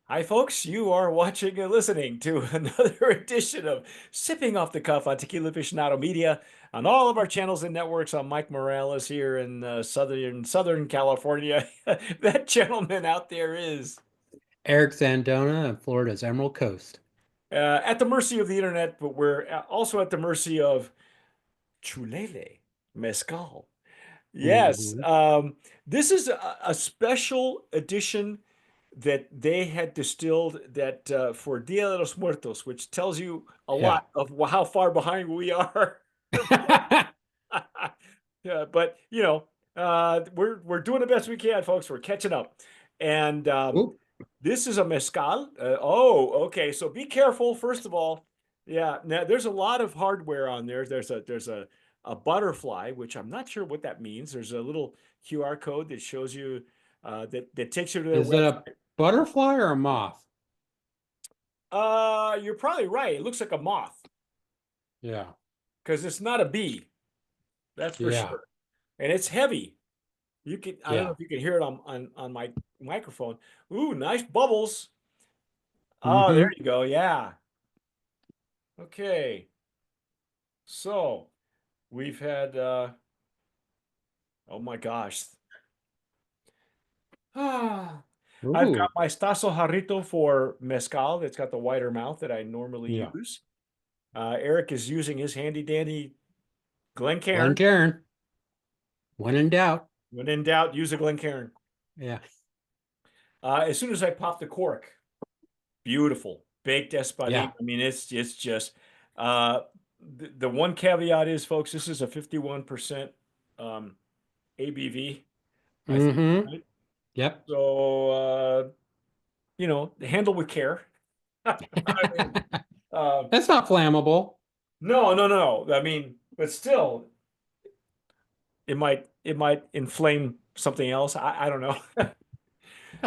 Hi, folks. You are watching and listening to another edition of Sipping Off the Cuff on Tequila Aficionado Media on all of our channels and networks. I'm Mike Morales here in Southern California. That gentleman out there is Eric Zandona of Florida's Emerald Coast. at the mercy of the internet, but we're also at the mercy of Chulele, Mezcal. Yes, Hmm. this is a special edition that they had distilled that for Dia de los Muertos, which tells you a Yeah. lot of how far behind we are. Yeah, but we're doing the best we can, folks. We're catching up, and Oop. this is a mezcal. Oh, okay. So be careful. First of all, yeah. Now there's a lot of hardware on there. There's a butterfly, which I'm not sure what that means. There's a little QR code that shows you that takes you to their Is it a website. butterfly or a moth? You're probably right. It looks like a moth Yeah. because it's not a bee. That's for Yeah. sure. And it's heavy. I don't know Yeah. if you can hear it on my microphone. Ooh, nice bubbles. Oh, there Hmm. you go. Yeah. Okay. So we've had oh my gosh. Ah, I've got Ooh. my Staso Jarrito for mezcal that's got the wider mouth that I normally Yeah. use. Eric is using his handy dandy Glencairn. Glencairn. When in doubt. When in doubt, use a Glencairn. Yeah. As soon as I pop the cork, beautiful baked espadín. Yeah. I mean, it's just uh, the one caveat is, folks, this is a 51% ABV, I think, Hmm. right? Yep. So handle with care. I mean, uh, That's not flammable. no, no, no. I mean, but still, it might inflame something else. I don't know.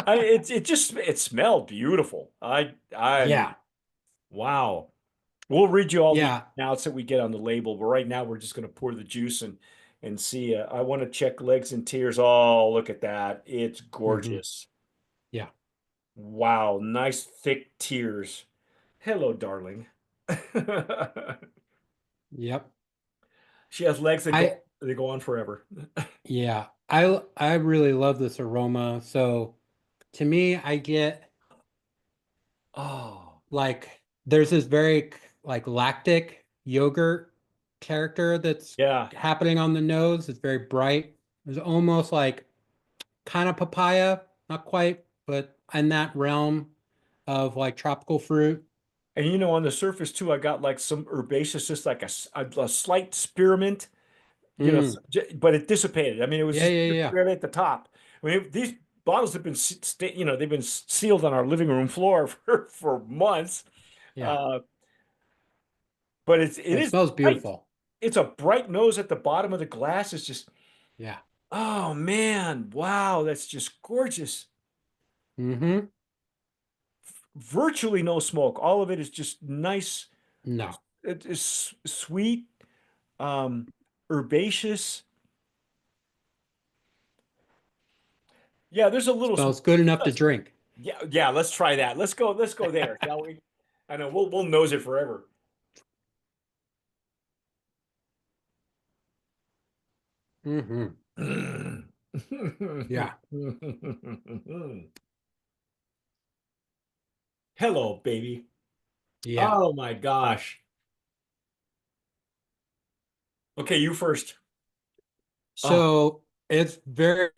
It smelled beautiful. I mean, Yeah. wow. We'll read you all the Yeah. notes that we get on the label, but right now we're just going to pour the juice and see. I want to check legs and tears. Oh, look at that. It's Hmm. gorgeous. Yeah. Wow, nice thick tears. Hello, darling. Yep. She has legs that I go on forever. yeah. I really love this aroma. So to me, I get Oh, like there's this very like lactic yogurt character that's yeah. happening on the nose. It's very bright. It's almost like kind of papaya, not quite, but in that realm of tropical fruit. And on the surface too, I got like some herbaceous, just like a slight spearmint, Mm. but it dissipated. I mean, it was Yeah, just yeah, yeah. right at the top. I mean, these bottles have been, they've been sealed on our living room floor for months. Yeah. Uh, but it It is smells bright. beautiful. It's a bright nose at the bottom of the glass. It's just, Yeah. oh man, wow, that's just gorgeous. Mm-hmm. Virtually no smoke. All of it is just nice. No. It is sweet, um, herbaceous. Yeah, there's a little smoke. Smells good enough to drink. Yeah, yeah, let's try that. Let's go there, shall we? I know we'll nose it forever. Mm-hmm. Yeah. Hello, baby. Yeah. Oh my gosh. Okay, you first. Oh, So it's very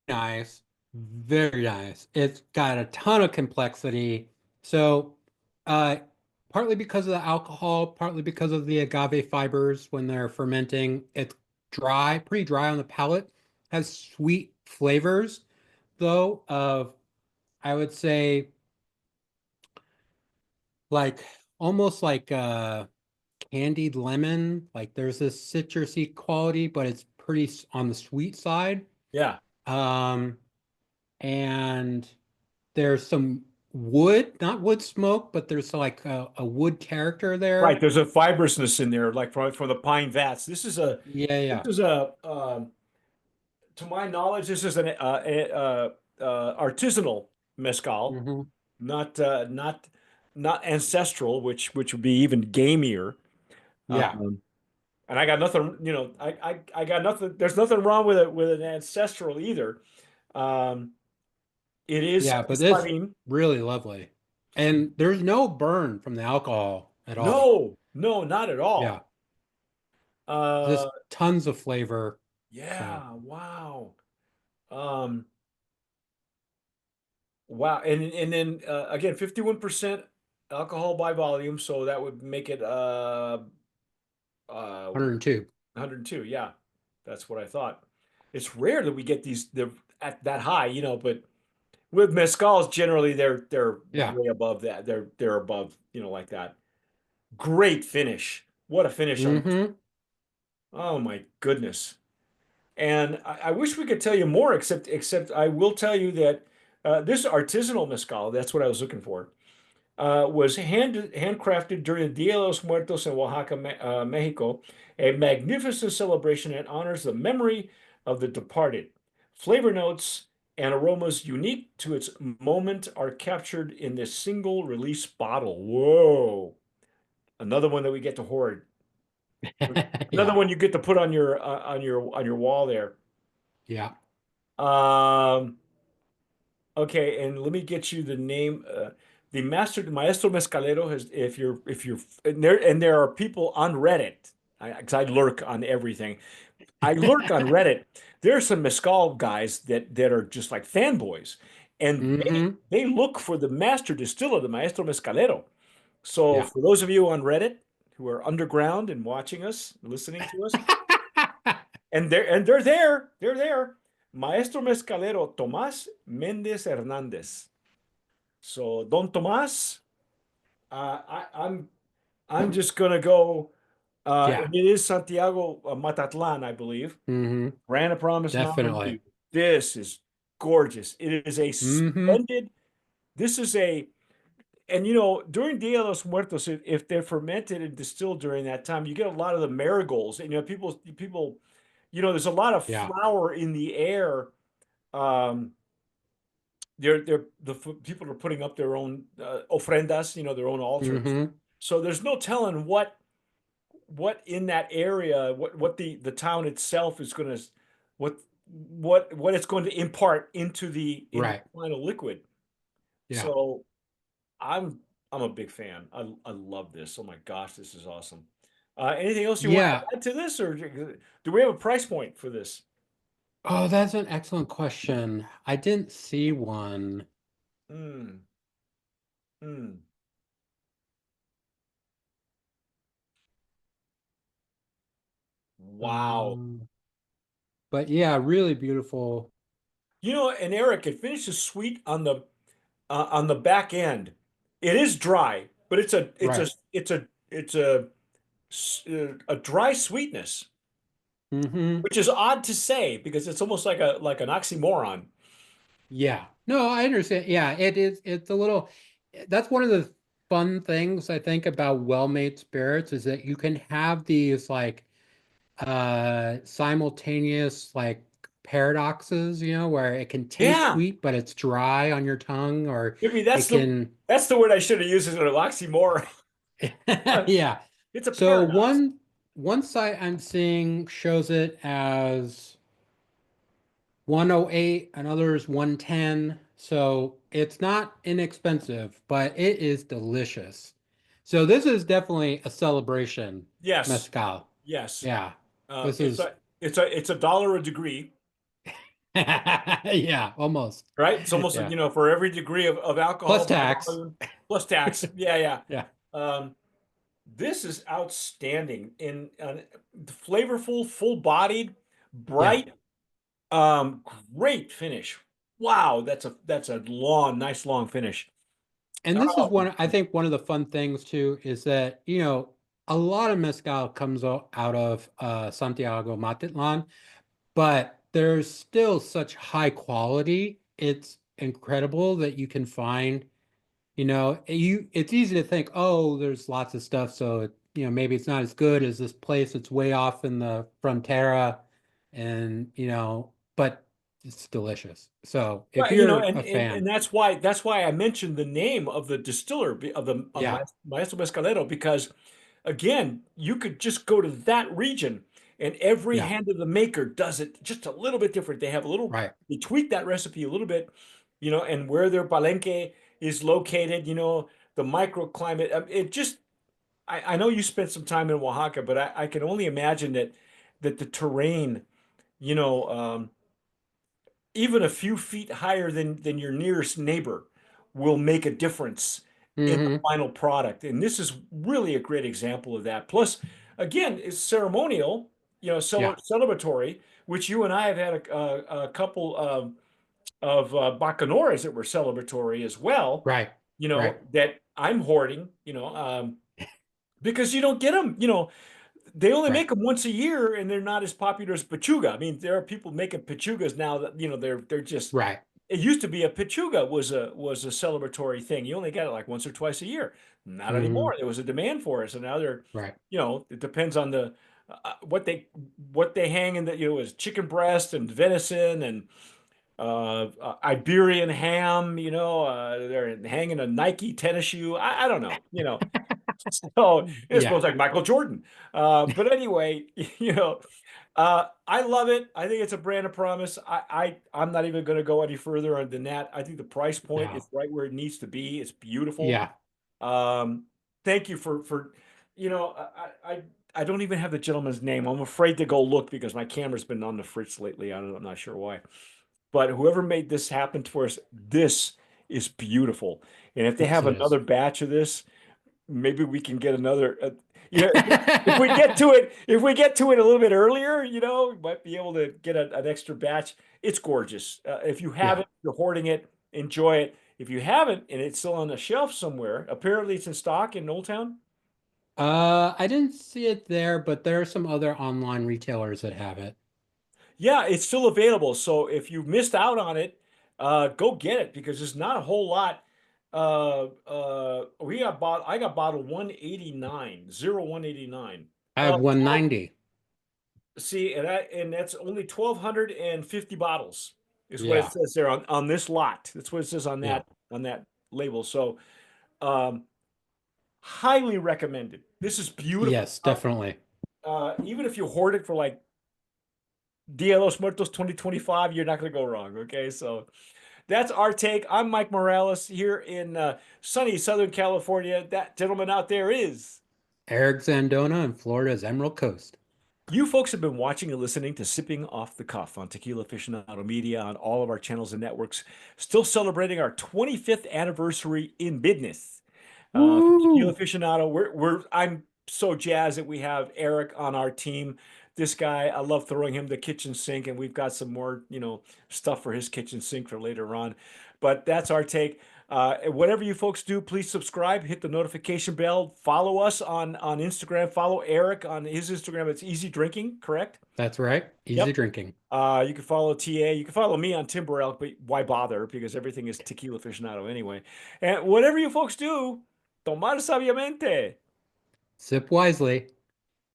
nice, very nice. It's got a ton of complexity. So, uh, partly because of the alcohol, partly because of the agave fibers when they're fermenting, it's dry, pretty dry on the palate. Has sweet flavors, though, of I would say like almost like candied lemon. Like there's this citrusy quality, but it's pretty on the sweet side. yeah. Um, and there's some wood, not wood smoke, but there's like a wood character Right, there. there's a fibrousness in there, like from the pine vats. Yeah, This yeah. is a to my knowledge, this is an artisanal mezcal. Hmm. not not ancestral, which would be even gamier. Yeah. Um, and I got nothing, I got nothing. There's nothing wrong with it with an ancestral either. Um, it is Yeah, but it's cristalline. really lovely. And there's no burn from the alcohol at all. No, no, not at Yeah. all. Uh, Just tons of flavor. So yeah, wow. Um, wow. And then again, 51% alcohol by volume, so that would make it 102. 102. Yeah. That's what I thought. It's rare that we get they're at that high, but with mezcals generally they're Yeah. way above that. They're above, like that. Great finish. What a finish on this. Mm-hmm. Oh my goodness. And I wish we could tell you more, except I will tell you that this artisanal mezcal, that's what I was looking for, was handcrafted during the Dia de los Muertos in Oaxaca, Mexico, a magnificent celebration that honors the memory of the departed. Flavor notes and aromas unique to its moment are captured in this single release bottle. Whoa. Another one that we get to hoard. Another Yeah. one you get to put on your wall there. Yeah. Um, okay, and let me get you the name. The Maestro Mescalero has, if you're, and there are people on Reddit, because I lurk on everything. I lurk on Reddit. There are some mezcal guys that are just like fanboys, and Mm-hmm. they look for the master distiller, the Maestro Mescalero. So Yeah. for those of you on Reddit who are underground and watching us, listening to us, and they're there. Maestro Mescalero Tomás Méndez Hernández. So Don Tomás, I'm just gonna go. Yeah. And it is Santiago Matatlan, I believe. Mm-hmm. Ran a Promise Mountain Definitely. Dew. This is gorgeous. It is a Mm-hmm. splendid. This is a And during Dia de los Muertos, if they're fermented and distilled during that time, you get a lot of the marigolds. And people, there's a lot of Yeah. flower in the air. Um, people are putting up their own ofrendas, their own altars. Mm-hmm. So there's no telling what in that area, what the town itself is going to, what what it's going to impart into the Right. final liquid. Yeah. So I'm I'm a big fan. I love this. Oh my gosh, this is awesome. Anything else you want Yeah. to add to this, or do we have a price point for this? Oh, that's an excellent question. I didn't see one. Mm, mm. Wow. Um, but yeah, really beautiful. And Eric, it finishes sweet on the back end. It is dry, but Right. it's a dry sweetness, Mm-hmm. which is odd to say because it's almost like an oxymoron. Yeah. No, I understand. Yeah, it is. It's a little, that's one of the fun things I think about well-made spirits is that you can have these like simultaneous like paradoxes, where it can taste Yeah. sweet, but it's dry on your tongue, or I mean, it can, that's the word I should have used as an oxymoron. yeah. It's a So paradox. one site I'm seeing shows it as 108, another is 110. So it's not inexpensive, but it is delicious. So this is definitely a celebration Yes, mezcal. yes. Yeah. Uh, This it's is a it's a dollar a degree, yeah, almost. right? It's almost like, Yeah. for every degree of Plus alcohol by tax. volume plus tax. Yeah, yeah. Yeah. Um, this is outstanding in flavorful, full-bodied, Yeah. bright, great finish. Wow, that's a nice long finish. And this is Oh, I think one of the fun things too is that, a lot of mezcal comes out of Santiago Matitlan, but there's still such high quality. It's incredible that you can find, it's easy to think, oh, there's lots of stuff, so maybe it's not as good as this place. It's way off in the frontera, and but it's delicious. So if Right, you know, you're and, a and fan, and that's why I mentioned the name of the distiller of the yeah, Maestro Mescalero, because again, you could just go to that region and every yeah, hand of the maker does it just a little bit different. They have a little, right. they tweak that recipe a little bit, you know, and where their palenque is located, you know, the microclimate. It just, I know you spent some time in Oaxaca, but I can only imagine that the terrain, you know, even a few feet higher than your nearest neighbor will make a difference in the Hmm. final product. And this is really a great example of that. Plus, again, it's ceremonial, you know, Yeah, celebratory, which you and I have had a couple of bacanores that were celebratory as well, right, you right. know, that I'm hoarding, you know, because you don't get them, you know, they only Right. make them once a year and they're not as popular as pechuga. I mean, there are people making pechugas now that, you know, they're just, Right. it used to be a pechuga was a celebratory thing. You only got it like once or twice a year. Not Hmm. anymore. There was a demand for it. So now they're, Right. you know, it depends on the what they hang in, the, you know, is chicken breast and venison and Iberian ham, you know, they're hanging a Nike tennis shoe. I don't know, you know. So it Yeah. smells like Michael Jordan. But anyway, you know, I love it. I think it's a brand of promise. I'm not even going to go any further than that. I think the price point is No. right where it needs to be. It's beautiful. Yeah. Um, thank you for you know, I don't even have the gentleman's name. I'm afraid to go look because my camera's been on the fritz lately. I'm not sure why. But whoever made this happen for us, this is beautiful. And if they Yes, have it is. another batch of this, maybe we can get another you know, if we get to it, a little bit earlier, you know, we might be able to get an extra batch. It's gorgeous. If you have Yeah. it, you're hoarding it, enjoy it. If you haven't and it's still on the shelf somewhere, apparently it's in stock in Old Town. I didn't see it there, but there are some other online retailers that have it. Yeah, it's still available. So if you missed out on it, go get it because there's not a whole lot. I got bottle 189, 189. I have 12, 190. see, and that's only 1,250 bottles is what it Yeah. says there on this lot. That's what it says Yeah. on that label. So, um, highly recommended. This is beautiful. Yes, definitely. Even if you hoard it for like Dia de los Muertos 2025, you're not going to go wrong. Okay, so that's our take. I'm Mike Morales here in sunny Southern California. That gentleman out there is. Eric Zandona in Florida's Emerald Coast. You folks have been watching and listening to Sipping Off the Cuff on Tequila Aficionado Media on all of our channels and networks. Still celebrating our 25th anniversary in business. For Tequila Woo! Aficionado, I'm so jazzed that we have Eric on our team. This guy, I love throwing him the kitchen sink, and we've got some more, you know, stuff for his kitchen sink for later on. But that's our take. Whatever you folks do, please subscribe, hit the notification bell, follow us on Instagram, follow Eric on his Instagram. It's Easy Drinking, correct? That's right. Easy Yep. drinking. You can follow TA. You can follow me on Tim Burrell, but why bother? Because everything is Tequila Aficionado anyway. And whatever you folks do, tomar sabiamente. Sip wisely.